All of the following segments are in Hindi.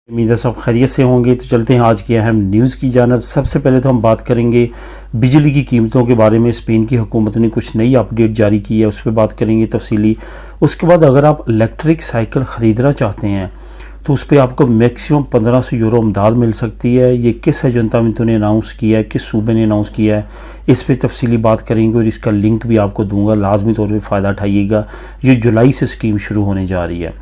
उम्मीद है सब खैरियत से होंगे। तो चलते हैं आज की अहम न्यूज़ की जानब। सबसे पहले तो हम बात करेंगे बिजली की कीमतों के बारे में। स्पेन की हुकूमत ने कुछ नई अपडेट जारी की है, उस पर बात करेंगे तफसीली। उसके बाद अगर आप इलेक्ट्रिक साइकिल ख़रीदना चाहते हैं तो उस पर आपको मैक्सिमम 1500 यूरो इमदाद मिल सकती है। ये किस अयंतामिंतो ने अनाउंस किया है, किस सूबे ने अनाउंस किया है, इस पर तफसीली बात करेंगे और इसका लिंक भी आपको दूंगा। लाजमी तौर पर फ़ायदा उठाइएगा। ये जुलाई से स्कीम शुरू होने जा रही है।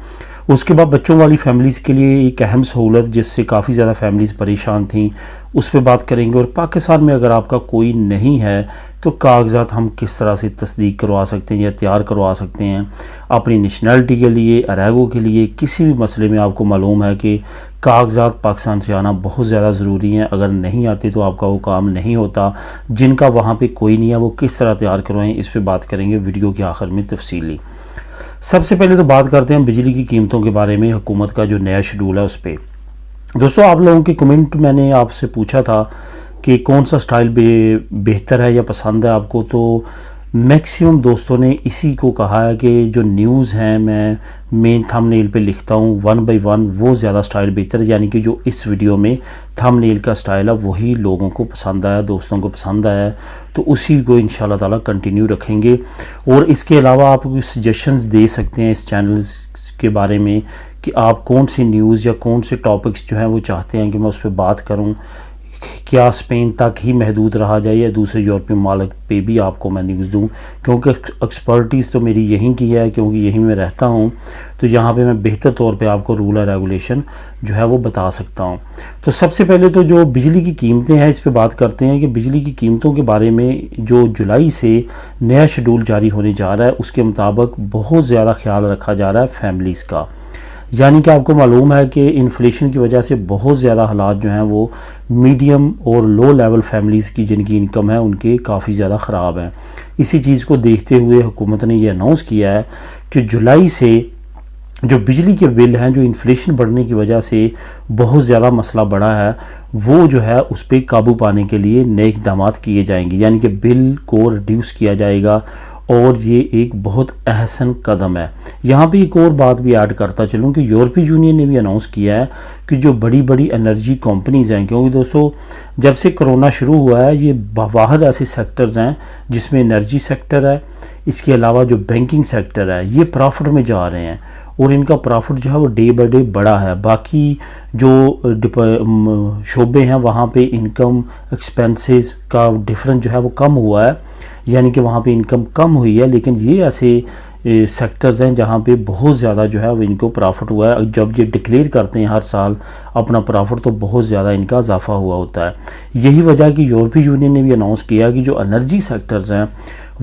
उसके बाद बच्चों वाली फैमिलीज़ के लिए एक अहम सहूलत जिससे काफ़ी ज़्यादा फैमिलीज़ परेशान थीं, उस पर बात करेंगे। और पाकिस्तान में अगर आपका कोई नहीं है तो कागजात हम किस तरह से तस्दीक करवा सकते हैं या तैयार करवा सकते हैं अपनी नेशनलिटी के लिए, अरैगो के लिए। किसी भी मसले में आपको मालूम है कि कागजात पाकिस्तान से आना बहुत ज़्यादा ज़रूरी हैं। अगर नहीं आते तो आपका वो काम नहीं होता। जिनका वहाँ पे कोई नहीं है वो किस तरह तैयार करवाएं, इस पर बात करेंगे वीडियो के आखिर में तफसीली। सबसे पहले तो बात करते हैं बिजली की कीमतों के बारे में। हुकूमत का जो नया शेड्यूल है उस पर दोस्तों, आप लोगों के कमेंट मैंने आपसे पूछा था कि कौन सा स्टाइल बेहतर है या पसंद है आपको। तो मैक्सिमम दोस्तों ने इसी को कहा है कि जो न्यूज़ हैं मैं मेन थंबनेल पे लिखता हूँ 1 बाय 1, वो ज़्यादा स्टाइल बेहतर है। यानी कि जो इस वीडियो में थंबनेल का स्टाइल है वही लोगों को पसंद आया, दोस्तों को पसंद आया, तो उसी को इंशाल्लाह ताला कंटिन्यू रखेंगे। और इसके अलावा आप सजेशंस दे सकते हैं इस चैनल के बारे में कि आप कौन सी न्यूज़ या कौन से टॉपिक्स जो हैं वो चाहते हैं कि मैं उस पर बात करूँ। क्या स्पेन तक ही महदूद रहा जाए या दूसरे यूरोपीय मालिक पे भी आपको मैं न्यूज़ दूँ, क्योंकि एक्सपर्टीज़ तो मेरी यहीं की है, क्योंकि यहीं मैं रहता हूँ। तो यहाँ पे मैं बेहतर तौर पे आपको रूल और रेगुलेशन जो है वो बता सकता हूँ। तो सबसे पहले तो जो बिजली की कीमतें हैं इस पर बात करते हैं कि बिजली की कीमतों के बारे में जो जुलाई से नया शेड्यूल जारी होने जा रहा है उसके मुताबिक बहुत ज़्यादा ख्याल रखा जा रहा है फैमिलीज़ का। यानी कि आपको मालूम है कि इन्फ्लेशन की वजह से बहुत ज़्यादा हालात जो हैं वो मीडियम और लो लेवल फैमिलीज़ की जिनकी इनकम है उनके काफ़ी ज़्यादा ख़राब हैं। इसी चीज़ को देखते हुए हुकूमत ने ये अनाउंस किया है कि जुलाई से जो बिजली के बिल हैं, जो इन्फ्लेशन बढ़ने की वजह से बहुत ज़्यादा मसला बढ़ा है, वो जो है उस पर काबू पाने के लिए नए इक़दाम किए जाएंगे। यानी कि बिल को रिड्यूस किया जाएगा और ये एक बहुत अहसन कदम है। यहाँ पे एक और बात भी ऐड करता चलूँ कि यूरोपीय यूनियन ने भी अनाउंस किया है कि जो बड़ी बड़ी एनर्जी कंपनीज़ हैं, क्योंकि दोस्तों जब से कोरोना शुरू हुआ है ये वाहिद ऐसे सेक्टर्स हैं जिसमें एनर्जी सेक्टर है, इसके अलावा जो बैंकिंग सेक्टर है ये प्रॉफिट में जा रहे हैं और इनका प्रॉफिट जो है वो डे बाई डे बड़ा है। बाकी जो शोबे हैं वहाँ पे इनकम एक्सपेंसेस का डिफरेंस जो है वो कम हुआ है, यानी कि वहाँ पे इनकम कम हुई है। लेकिन ये ऐसे सेक्टर्स हैं जहाँ पे बहुत ज़्यादा जो है वो इनको प्रॉफिट हुआ है। जब ये डिक्लेयर करते हैं हर साल अपना प्रॉफिट तो बहुत ज़्यादा इनका इजाफा हुआ होता है। यही वजह कि यूरोपीय यूनियन ने भी अनाउंस किया कि जो एनर्जी सेक्टर्स हैं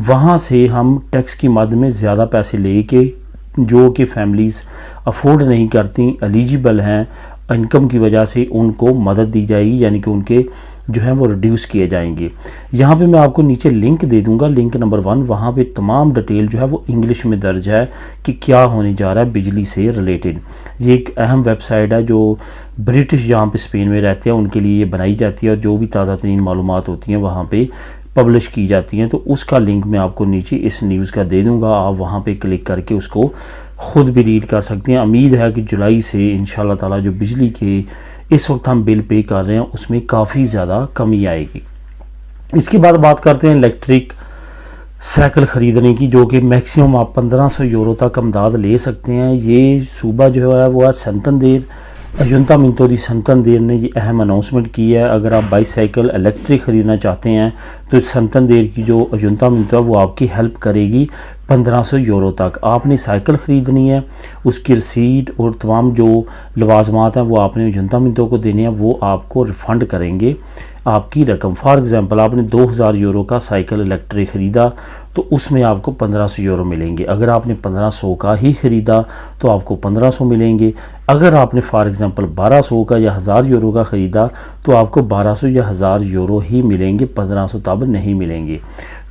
वहाँ से हम टैक्स की मद में ज़्यादा पैसे ले के जो कि फैमिलीज़ अफोर्ड नहीं करती, एलिजिबल हैं इनकम की वजह से, उनको मदद दी जाएगी। यानी कि उनके जो है वो रिड्यूस किए जाएंगे। यहाँ पे मैं आपको नीचे लिंक दे दूँगा, लिंक नंबर 1, वहाँ पे तमाम डिटेल जो है वो इंग्लिश में दर्ज है कि क्या होने जा रहा है बिजली से रिलेटेड। ये एक अहम वेबसाइट है जो ब्रिटिश जहाँ पे स्पेन में रहते हैं उनके लिए ये बनाई जाती है और जो भी ताज़ा तरीन मालूमात होती हैं वहाँ पे पब्लिश की जाती हैं। तो उसका लिंक मैं आपको नीचे इस न्यूज़ का दे दूँगा, आप वहाँ पे क्लिक करके उसको ख़ुद भी रीड कर सकते हैं। उम्मीद है कि जुलाई से इंशाल्लाह ताला जो बिजली के इस वक्त हम बिल पे कर रहे हैं उसमें काफ़ी ज़्यादा कमी आएगी। इसके बाद बात करते हैं इलेक्ट्रिक साइकिल ख़रीदने की, जो कि मैक्सिमम आप 1500 यूरो तक इमदाद ले सकते हैं। ये सूबा जो है वो संतंदेर अयंतामिंतो दी संतंदेर ने ये अहम अनाउंसमेंट की है। अगर आप बाईसाइकिल इलेक्ट्रिक ख़रीदना चाहते हैं तो संतंदेर की जो अयंतामिंतो है वो आपकी हेल्प करेगी 1500 यूरो तक। आपने साइकिल ख़रीदनी है, उसकी रसीद और तमाम जो लवाजमात हैं वो आपने अयंतामिंतो को देने हैं, वो आपको रिफ़ंड करेंगे आपकी रकम। फॉर एग्ज़ाम्पल आपने 2000 यूरो का साइकिल इलेक्ट्रिक ख़रीदा तो उसमें आपको 1500 यूरो मिलेंगे। अगर आपने 1500 का ही ख़रीदा तो आपको 1500 मिलेंगे। अगर आपने फॉर एग्ज़ाम्पल 1200 का या 1000 यूरो का ख़रीदा तो आपको 1200 या 1000 यूरो ही मिलेंगे, 1500 तब नहीं मिलेंगे।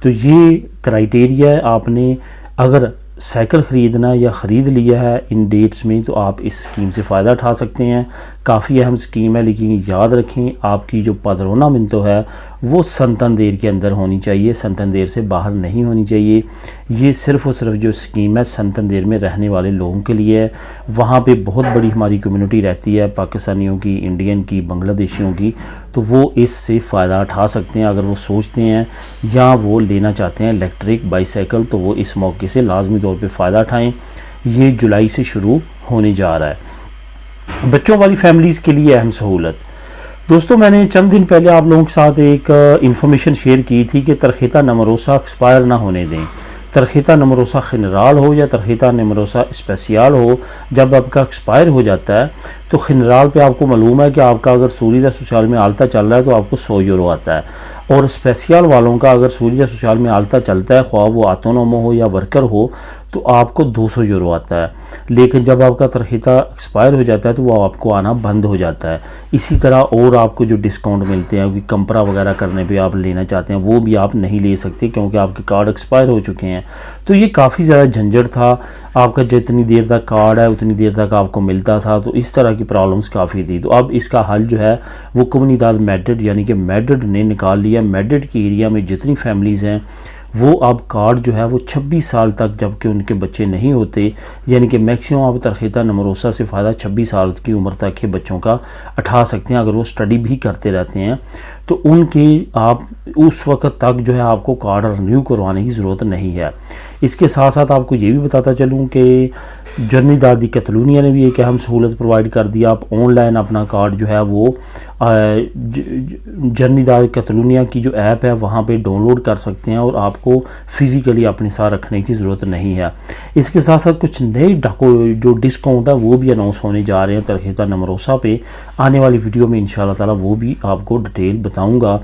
तो ये क्राइटेरिया है। आपने अगर साइकिल ख़रीदना या ख़रीद लिया है इन डेट्स में तो आप इस स्कीम से फ़ायदा उठा सकते हैं। काफ़ी अहम स्कीम है, लेकिन याद रखें आपकी जो padrona-miento है वो संतंदेर के अंदर होनी चाहिए, संतंदेर से बाहर नहीं होनी चाहिए। ये सिर्फ़ और सिर्फ जो स्कीम है संतंदेर में रहने वाले लोगों के लिए है। वहाँ पे बहुत बड़ी हमारी कम्युनिटी रहती है, पाकिस्तानियों की, इंडियन की, बांग्लादेशियों की, तो वो इससे फ़ायदा उठा सकते हैं। अगर वो सोचते हैं या वो लेना चाहते हैं इलेक्ट्रिक बाईसाइकिल, तो वो इस मौके से लाजमी तौर पर फ़ायदा उठाएँ। ये जुलाई से शुरू होने जा रहा है। बच्चों वाली फैमिलीज़ के लिए अहम सहूलत। दोस्तों, मैंने चंद दिन पहले आप लोगों के साथ एक इन्फॉर्मेशन शेयर की थी कि तरखेता नमरोसा एक्सपायर ना होने दें। तरखेता नमरोसा खिनराल हो या तरखेता नमरोसा स्पेसियल हो, जब आपका एक्सपायर हो जाता है तो खिनराल पे आपको मालूम है कि आपका अगर सूरीदा सोशल में आलता चल रहा है तो आपको 100 यूरो आता है, और स्पेसियल वालों का अगर सूरीदा सोशल में आलता चलता है, ख्वाह वो ऑटोनोमो हो या वर्कर हो, तो आपको 200 यूरो आता है। लेकिन जब आपका तरखेता एक्सपायर हो जाता है तो वो आपको आना बंद हो जाता है। इसी तरह और आपको जो डिस्काउंट मिलते हैं कि कंपरा वगैरह करने पे आप लेना चाहते हैं, वो भी आप नहीं ले सकते क्योंकि आपके कार्ड एक्सपायर हो चुके हैं। तो ये काफ़ी ज़्यादा झंझट था। आपका जितनी देर तक कार्ड है उतनी देर तक आपको मिलता था, तो इस तरह की प्रॉब्लम्स काफ़ी थी। तो अब इसका हल जो है वो कम्युनिदाद मेडिड यानी कि मेडिड ने निकाल लिया। मेडिड के एरिया में जितनी फैमिलीज़ हैं वो अब कार्ड जो है वो 26 साल तक, जबकि उनके बच्चे नहीं होते, यानी कि मैक्सिमम आप तरखेता नमरोसा से फ़ायदा 26 साल की उम्र तक के बच्चों का उठा सकते हैं। अगर वो स्टडी भी करते रहते हैं तो उनके आप उस वक्त तक जो है आपको कार्ड रिन्यू करवाने की ज़रूरत नहीं है। इसके साथ साथ आपको ये भी बताता चलूँ कि जर्नीदादी कतलूनिया ने भी एक अहम सहूलत प्रोवाइड कर दिया। आप ऑनलाइन अपना कार्ड जो है वो जर्नीदादी कतलूनिया की जो ऐप है वहाँ पे डाउनलोड कर सकते हैं और आपको फ़िज़िकली अपने साथ रखने की ज़रूरत नहीं है। इसके साथ साथ कुछ नए जो डिस्काउंट है वो भी अनाउंस होने जा रहे हैं तरखेता नमरोसा पे। आने वाली वीडियो में इंशाल्लाह ताला वो भी आपको डिटेल बताऊँगा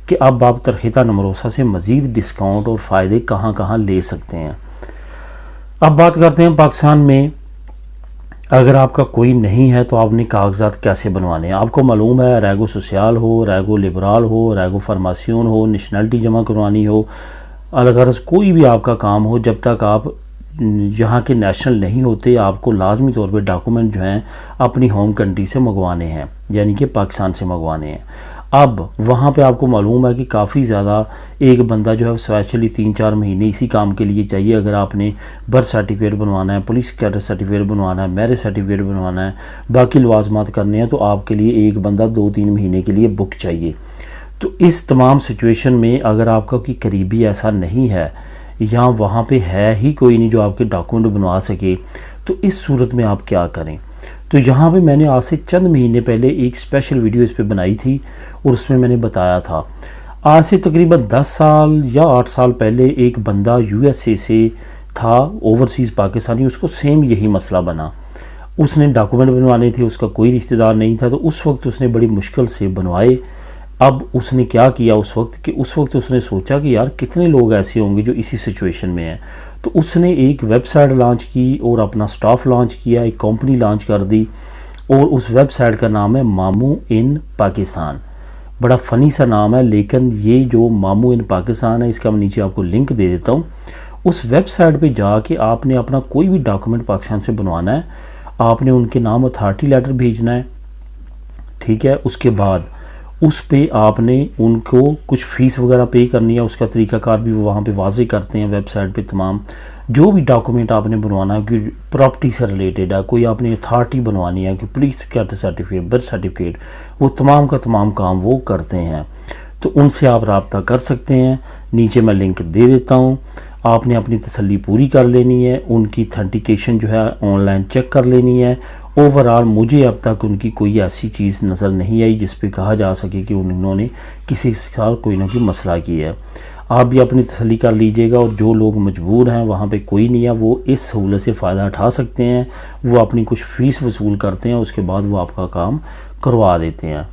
कि अब आप तरखेता नमरोसा से मज़ीद डिस्काउंट और फ़ायदे कहाँ कहाँ ले सकते हैं। अब बात करते हैं पाकिस्तान में अगर आपका कोई नहीं है तो आपने कागजात कैसे बनवाने हैं। आपको मालूम है रैगो सोशल हो, रैगो लिबराल हो, रैगो फार्मासियन हो, नेशनलिटी जमा करवानी हो, अलगर्ज कोई भी आपका काम हो, जब तक आप यहाँ के नेशनल नहीं होते आपको लाजमी तौर पे डॉक्यूमेंट जो हैं अपनी होम कंट्री से मंगवाने हैं, यानी कि पाकिस्तान से मंगवाने हैं। अब वहाँ पे आपको मालूम है कि काफ़ी ज़्यादा एक बंदा जो है स्पेशली 3-4 महीने इसी काम के लिए चाहिए। अगर आपने बर्थ सर्टिफिकेट बनवाना है, पुलिस कैडर सर्टिफिकेट बनवाना है, मैरिज सर्टिफिकेट बनवाना है, बाकी लवाजमात करने हैं, तो आपके लिए एक बंदा 2-3 महीने के लिए बुक चाहिए। तो इस तमाम सिचुएशन में अगर आपका कोई करीबी ऐसा नहीं है या वहाँ पे है ही कोई नहीं जो आपके डॉक्यूमेंट बनवा सके, तो इस सूरत में आप क्या करें। तो यहाँ पे मैंने आज से चंद महीने पहले एक स्पेशल वीडियो इस पे बनाई थी और उसमें मैंने बताया था। आज से तकरीबन 10 साल या 8 साल पहले एक बंदा USA से था, ओवरसीज़ पाकिस्तानी, उसको सेम यही मसला बना। उसने डॉक्यूमेंट बनवाने थे, उसका कोई रिश्तेदार नहीं था, तो उस वक्त उसने बड़ी मुश्किल से बनवाए। अब उसने क्या किया उस वक्त उसने सोचा कि यार कितने लोग ऐसे होंगे जो इसी सिचुएशन में हैं, तो उसने एक वेबसाइट लॉन्च की और अपना स्टाफ लॉन्च किया, एक कंपनी लॉन्च कर दी और उस वेबसाइट का नाम है मामू इन पाकिस्तान। बड़ा फ़नी सा नाम है, लेकिन ये जो मामू इन पाकिस्तान है इसका मैं नीचे आपको लिंक दे देता हूँ। उस वेबसाइट पे जाके आपने अपना कोई भी डॉक्यूमेंट पाकिस्तान से बनवाना है, आपने उनके नाम अथॉरिटी लेटर भेजना है, ठीक है। उसके बाद उस पे आपने उनको कुछ फ़ीस वगैरह पे करनी है, उसका तरीक़ाकार भी वो वहाँ पे वाज़े करते हैं वेबसाइट पे। तमाम जो भी डॉक्यूमेंट आपने बनवाना है कि प्रॉपर्टी से रिलेटेड है, कोई आपने अथॉरिटी बनवानी है कि police cadre certificate, birth certificate, वो तमाम का तमाम काम वो करते हैं। तो उनसे आप रब्ता कर सकते हैं, नीचे मैं लिंक दे देता हूँ। आपने अपनी तसल्ली पूरी कर लेनी है, उनकी ऑथेंटिकेशन जो है ऑनलाइन चेक कर लेनी है। ओवरऑल मुझे अब तक उनकी कोई ऐसी चीज़ नज़र नहीं आई जिस पे कहा जा सके कि उन्होंने किसी के साथ कोई ना कोई मसला किया है। आप भी अपनी तसल्ली कर लीजिएगा, और जो लोग मजबूर हैं वहाँ पे कोई नहीं है, वो इस सहूलत से फ़ायदा उठा सकते हैं। वो अपनी कुछ फ़ीस वसूल करते हैं, उसके बाद वो आपका काम करवा देते हैं।